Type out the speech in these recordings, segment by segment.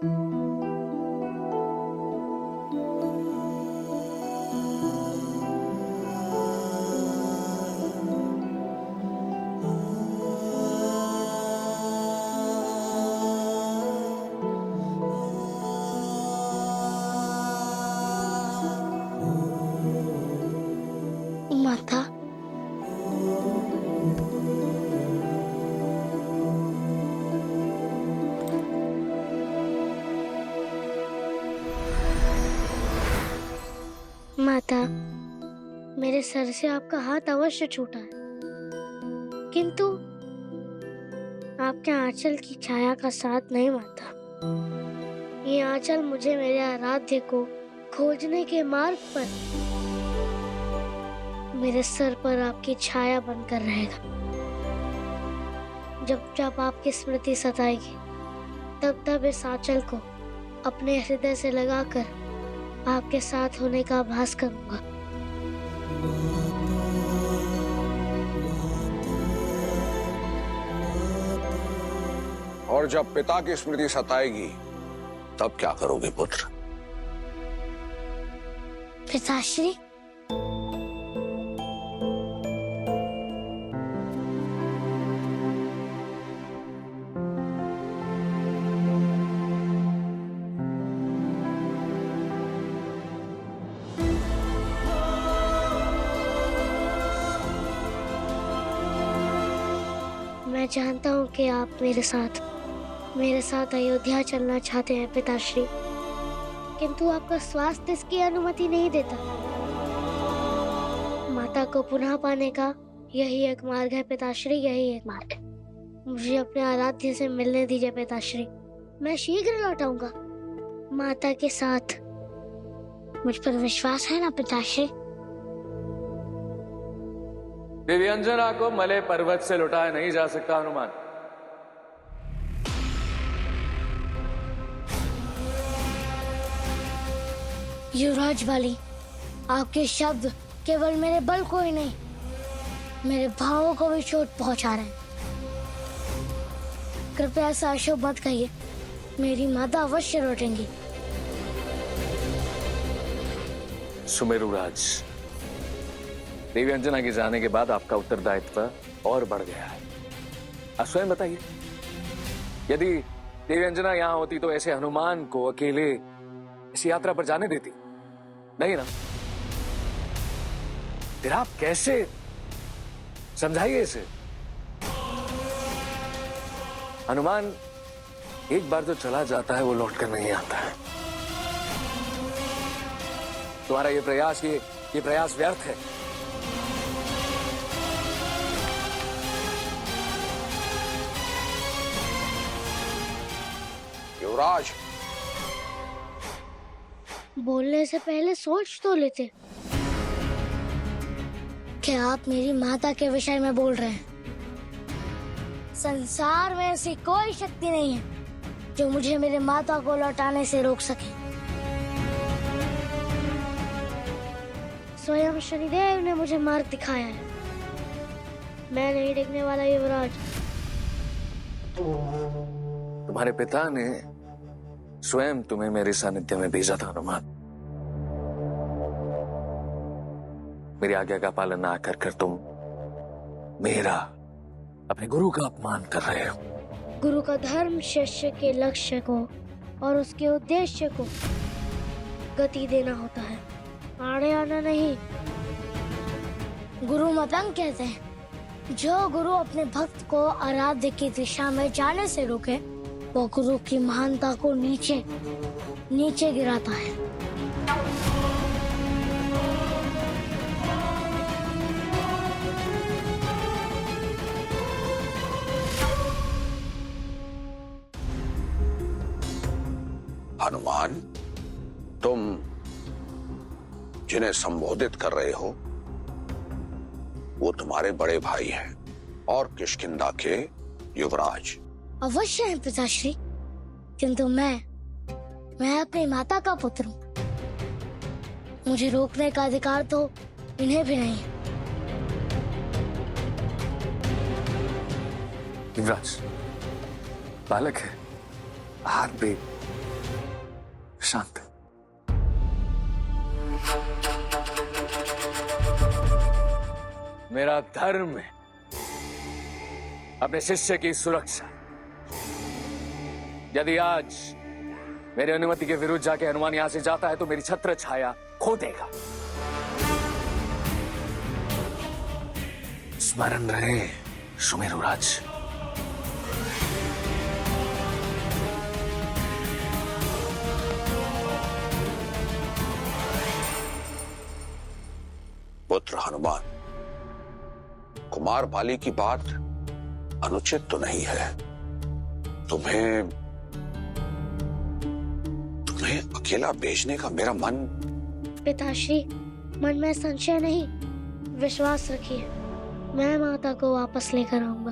माता, माता, मेरे सर से आपका हाथ अवश्य छूटा है, किंतु आपके आंचल की छाया का साथ नहीं माता। ये आंचल मुझे मेरे आराध्य को खोजने के मार्ग पर मेरे सर पर आपकी छाया बनकर रहेगा। जब जब आपकी स्मृति सताएगी, तब तब इस आंचल को अपने हृदय से लगाकर आपके साथ होने का आभास करूंगा। और जब पिता की स्मृति सताएगी, तब क्या करोगे पुत्र? पिताश्री, मैं जानता हूँ कि आप मेरे साथ अयोध्या चलना चाहते हैं पिताश्री, किंतु आपका स्वास्थ्य इसकी अनुमति नहीं देता। माता को पुनः पाने का यही एक मार्ग है पिताश्री, यही एक मार्ग है। मुझे अपने आराध्य से मिलने दीजिए पिताश्री, मैं शीघ्र लौट आऊंगा माता के साथ। मुझ पर विश्वास है ना पिताश्री? दिव्यंजना को मलय पर्वत से लुटाया नहीं जा सकता हनुमान। युवराज वाली, आपके शब्द केवल मेरे बल को ही नहीं, मेरे भावों को भी चोट पहुंचा रहे हैं। कृपया ऐसा अशुभ मत कहिए, मेरी माता अवश्य लौटेंगी। सुमेरुराज, दिव्यंजना के जाने के बाद आपका उत्तरदायित्व और बढ़ गया है। आप स्वयं बताइए, यदि दिव्यंजना यहाँ होती तो ऐसे हनुमान को अकेले इस यात्रा पर जाने देती? नहीं ना। फिर आप कैसे, समझाइए इसे। हनुमान एक बार जो चला जाता है वो लौटकर नहीं आता है। तुम्हारा ये प्रयास व्यर्थ है। युवराज, बोलने से पहले सोच तो लेते। क्या आप मेरी माता के विषय में बोल रहे हैं? संसार में ऐसी कोई शक्ति नहीं है जो मुझे मेरे माता को लौटाने से रोक सके। स्वयं शनिदेव ने मुझे मार्ग दिखाया है, मैं नहीं डिगने वाला युवराज। तुम्हारे पिता ने स्वयं तुम्हें मेरे सानिध्य में भेजा था हनुमान। मेरी आज्ञा का पालन ना कर तुम मेरा, अपने गुरु का अपमान कर रहे हो। गुरु का धर्म शिष्य के लक्ष्य को और उसके उद्देश्य को गति देना होता है, आड़े आना नहीं। गुरु मतंग कहते हैं, जो गुरु अपने भक्त को आराध्य की दिशा में जाने से रोके, वो गुरु की महानता को नीचे गिराता है। हनुमान, तुम जिन्हें संबोधित कर रहे हो वो तुम्हारे बड़े भाई हैं और किष्किंधा के युवराज। अवश्य है पिताश्री, किंतु मैं अपनी माता का पुत्र हूँ। मुझे रोकने का अधिकार तो इन्हें भी नहीं है। युवराज बालक है, हाथ भी शांत। मेरा धर्म है अपने शिष्य की सुरक्षा। यदि आज मेरी अनुमति के विरुद्ध जाके हनुमान यहां से जाता है तो मेरी छत्र छाया खो देगा। स्मरण रहे सुमेरुराज। पुत्र हनुमान, कुमार बाली की बात अनुचित तो नहीं है। तुम्हें अकेला भेजने का मेरा मन। पिताश्री, मन में संशय नहीं, विश्वास रखिए। मैं माता को वापस लेकर आऊंगा,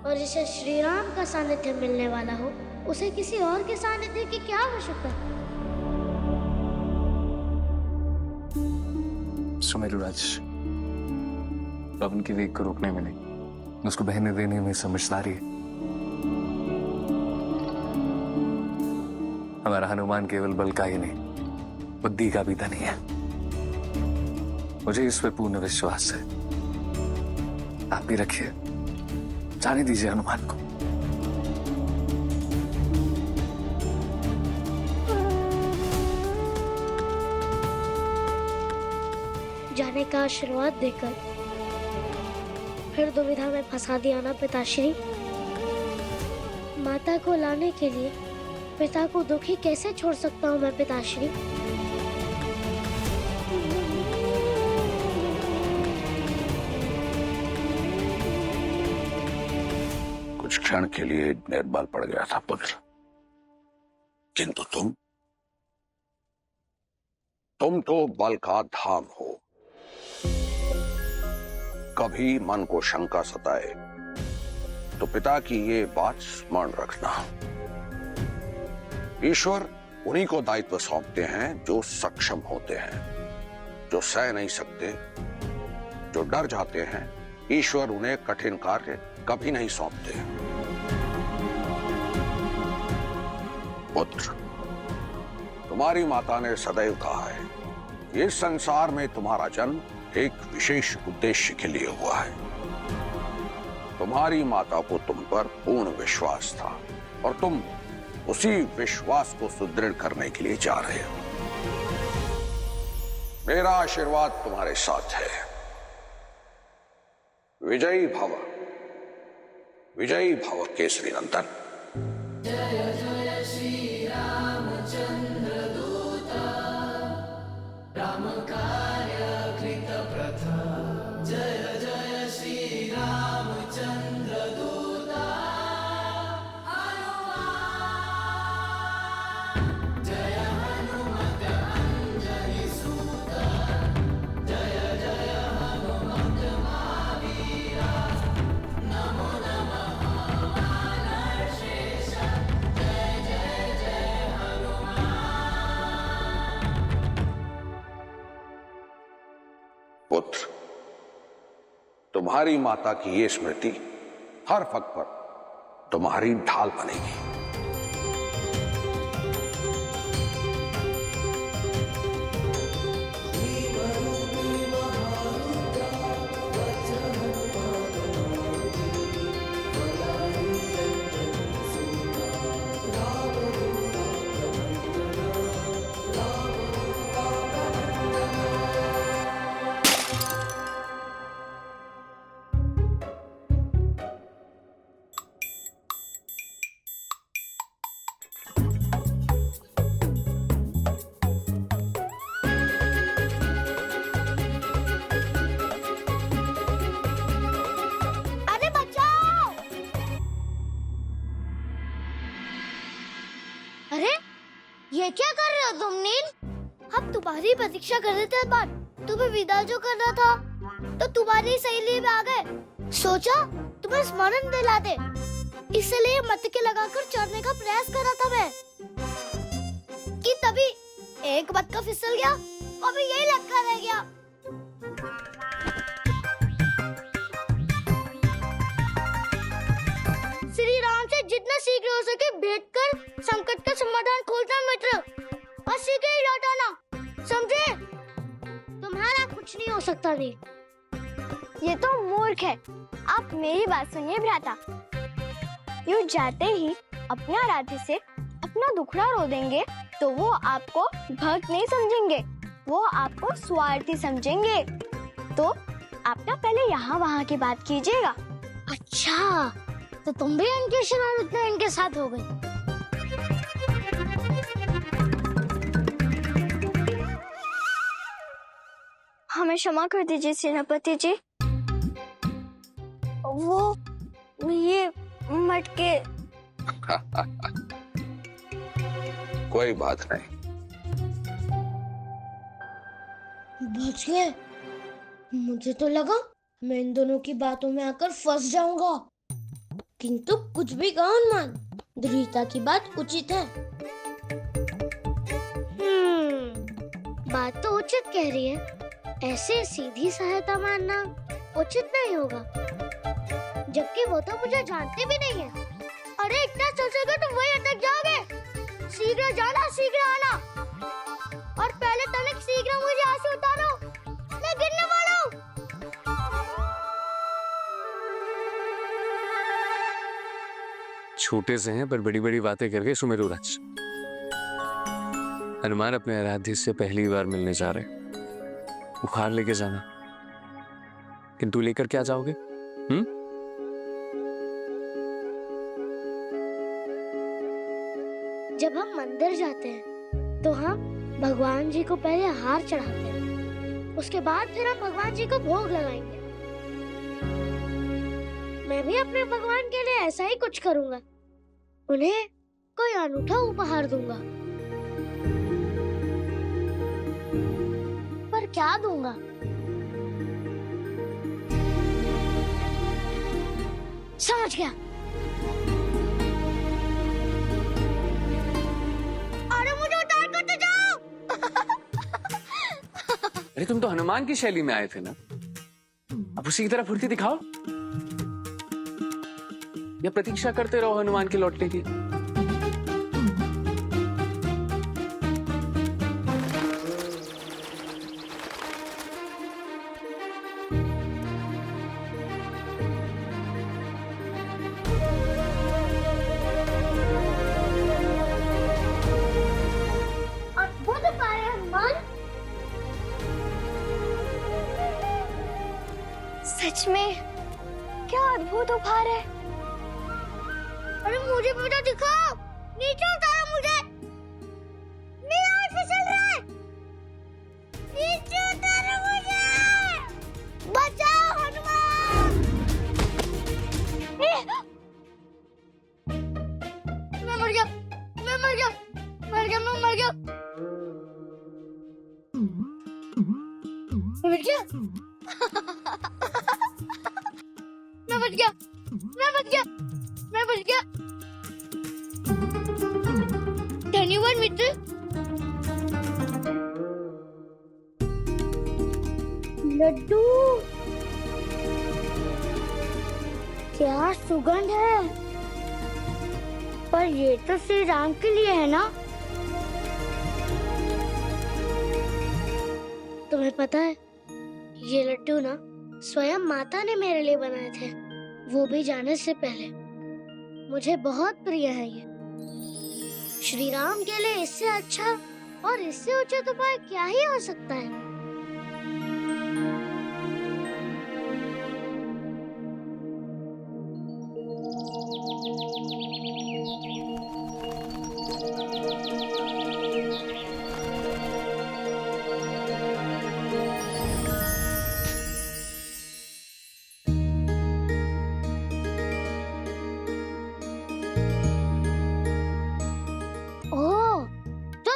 और जिसे श्री राम का सानिध्य मिलने वाला हो उसे किसी और के सानिध्य की क्या आवश्यकता। सुमेरुराज, पवन के वेग को रोकने में नहीं, उसको बहने देने में समझदारी है। हमारा हनुमान केवल बल का ही नहीं, बुद्धि का भी धनी है। मुझे इस पे पूर्ण विश्वास है। आप भी रखिए, जाने दीजिए हनुमान को। जाने का आशीर्वाद देकर फिर दुविधा में फंसा दिया ना पिताश्री। माता को लाने के लिए पिता को दुखी कैसे छोड़ सकता हूँ मैं पिताश्री। कुछ क्षण के लिए निर्बल पड़ गया था पुत्र, किंतु तुम तो बल का धाम हो। कभी मन को शंका सताए तो पिता की ये बात स्मरण रखना। ईश्वर उन्हीं को दायित्व सौंपते हैं जो सक्षम होते हैं। जो सह नहीं सकते, जो डर जाते हैं, ईश्वर उन्हें कठिन कार्य कभी नहीं सौंपते। पुत्र, तुम्हारी माता ने सदैव कहा है, इस संसार में तुम्हारा जन्म एक विशेष उद्देश्य के लिए हुआ है। तुम्हारी माता को तुम पर पूर्ण विश्वास था और तुम उसी विश्वास को सुदृढ़ करने के लिए जा रहे हो। मेरा आशीर्वाद तुम्हारे साथ है। विजयी भव, विजयी भव केसरी नंदन। जय जय श्री रामचंद्र दूता, राम कार्य कृत प्रथा। जय जय श्री रामचंद्र दूता, जय हनुमत अंजनी सूता। जय जय हनुमत महावीरा, नमो नमः वानरशेष। जय जय जय हनुमान। पुत्र, तुम्हारी माता की ये स्मृति हर पग पर तुम्हारी ढाल बनेगी। अरे बचाओ! अरे ये क्या कर रहे हो तुम नील? हम तुम्हारी प्रतीक्षा कर रहे थे इस बार। तुम्हें विदा जो करना था तो तुम्हारी सहेली में आ गए। सोचा तुम्हें स्मरण दिला दे, इसलिए मटके लगाकर चढ़ने का प्रयास कर रहा था मैं, कि तभी एक मटका फिसल गया और मैं यही लटका रह गया। श्री राम से जितना शीघ्र हो सके भेंट कर संकट का समाधान खोजना मित्र। और सीधे ही लौटाना, समझे? तुम्हारा कुछ नहीं हो सकता। नहीं, ये तो मूर्ख है। आप मेरी बात सुनिए भ्राता। यूं जाते ही अपने आराध्य से अपना दुखड़ा रो देंगे तो वो आपको भक्त नहीं समझेंगे, वो आपको स्वार्थी समझेंगे। तो आप ना पहले यहाँ वहाँ की बात कीजिएगा। अच्छा, तो तुम भी इनकी शरारत में इनके साथ हो गई। हमें क्षमा कर दीजिए सेनापति जी। वो ये मटके। कोई बात नहीं। बच गए। मुझे तो लगा मैं इन दोनों की बातों में आकर फंस जाऊंगा, किंतु कुछ भी कहो हनुमान, दृढ़ता की बात उचित है। बात तो उचित कह रही है। ऐसे सीधी सहायता मानना उचित नहीं होगा, जबकि वो तो मुझे जानते भी नहीं है। अरे इतना सोचोगे तो वही अटक जाओगे। शीघ्र जाना, शीघ्र आना, और पहले तनिक शीघ्र मुझे यहाँ से उतारो, मैं गिरने वाला हूँ। छोटे से हैं पर बड़ी बड़ी बातें करके सुमेरु रच। हनुमान अपने आराध्य से पहली बार मिलने जा रहे। बुखार लेके जाना, किंतु लेकर क्या जाओगे? जब हम मंदिर जाते हैं तो हम भगवान जी को पहले हार चढ़ाते हैं, उसके बाद फिर हम भगवान जी को भोग लगाएंगे। मैं भी अपने भगवान के लिए ऐसा ही कुछ करूंगा, उन्हें कोई अनूठा उपहार दूंगा। पर क्या दूंगा? समझ गया। अरे मुझे उतार कर तो जाओ। अरे तुम तो हनुमान की शैली में आए थे ना, अब उसी की तरह फुर्ती दिखाओ, या प्रतीक्षा करते रहो हनुमान के लौटने की। अद्भुत उपाय है हनुमान। सच में क्या अद्भुत उपहार है। अरे मुझे भी तो दिखाओ, नीचे उतारो मुझे, मेरा हाथ फिसल रहा है, नीचे उतारो मुझे, बचाओ हनुमान। मैं मर गया, मैं मर गया, मर गया, मैं मर गया, मैं मर गया, मैं बच गया, मैं बच गया, मैं बच गया। धन्यवाद मित्र। लड्डू, क्या सुगंध है। पर ये तो श्री राम के लिए है ना? तुम्हें पता है, ये लड्डू ना स्वयं माता ने मेरे लिए बनाए थे, वो भी जाने से पहले। मुझे बहुत प्रिय है ये। श्री राम के लिए इससे अच्छा और इससे उचित उपाय क्या ही हो सकता है।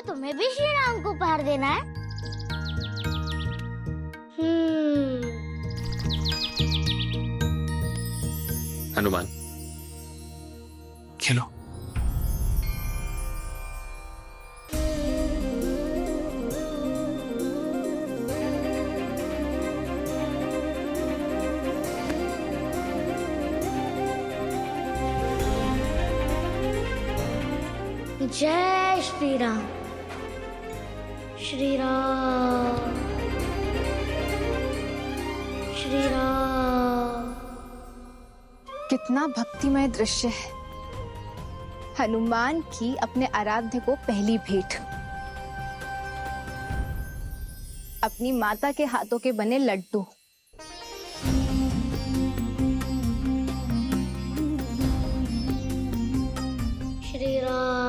तुम्हें भी श्री राम को उपहार देना है? हनुमान, खेलो। जय श्री राम। श्री राम, श्री राम। कितना भक्तिमय दृश्य है। हनुमान की अपने आराध्य को पहली भेंट, अपनी माता के हाथों के बने लड्डू। श्री राम।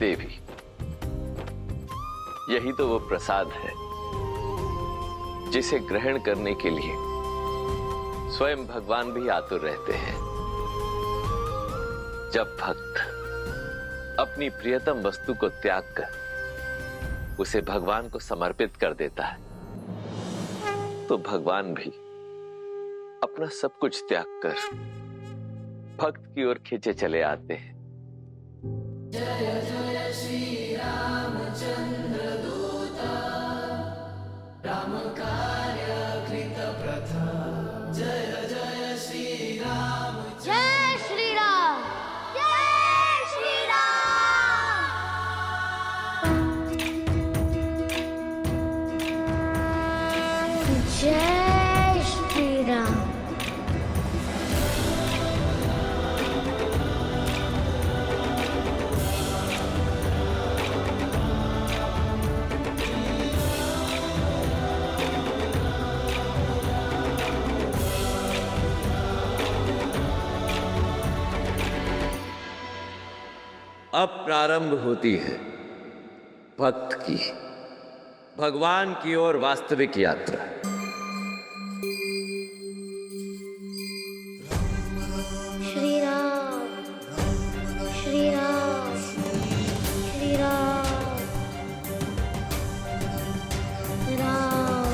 देवी, यही तो वो प्रसाद है जिसे ग्रहण करने के लिए स्वयं भगवान भी आतुर रहते हैं। जब भक्त अपनी प्रियतम वस्तु को त्याग कर उसे भगवान को समर्पित कर देता है, तो भगवान भी अपना सब कुछ त्याग कर भक्त की ओर खींचे चले आते हैं। जय जय श्री रामचंद्र दूता, राम कार्य कृत प्रथा। जय जय श्री राम, जय श्री राम, जय श्री राम। जय श्री राम। अब प्रारंभ होती है भक्त की भगवान की ओर वास्तविक यात्रा। श्री राम, श्री राम, श्री राम, राम,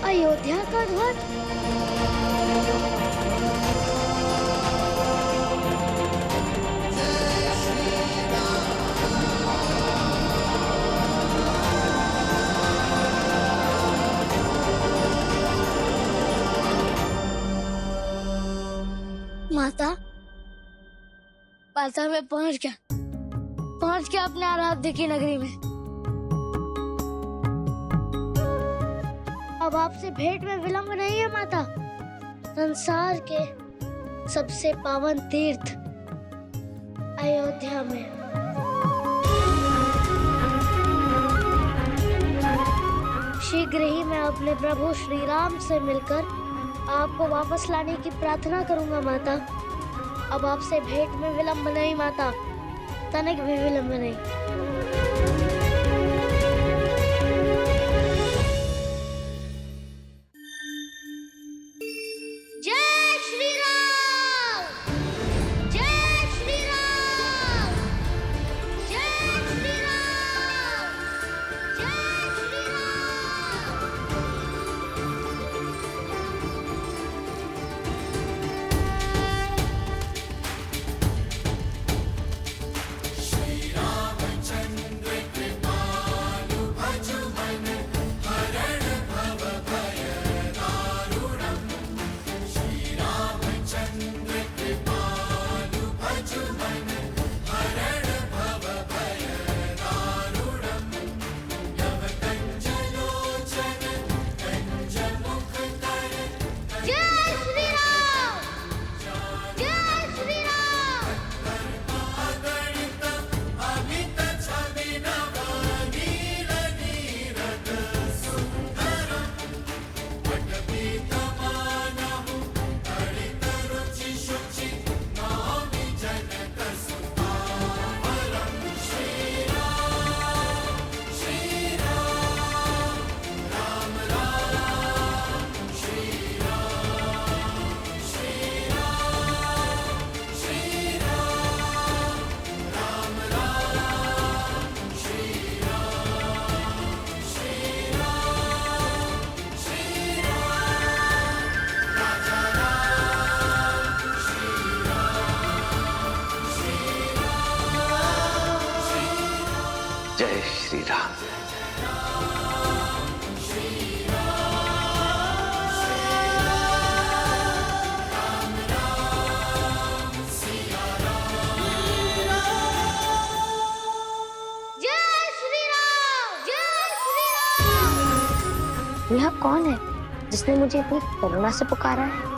अयोध्या का ध्वज। माता, माता मैं पहुंच गया अपने आराध्य की नगरी में। अब आपसे भेंट में विलंब नहीं है माता। संसार के सबसे पावन तीर्थ अयोध्या में शीघ्र ही मैं अपने प्रभु श्री राम से मिलकर आपको वापस लाने की प्रार्थना करूंगा माता। अब आपसे भेंट में विलंब नहीं माता, तनिक भी विलंब नहीं। राम। जय श्री राम, जय श्री राम। यह कौन है जिसने मुझे इतनी करुणा से पुकारा है?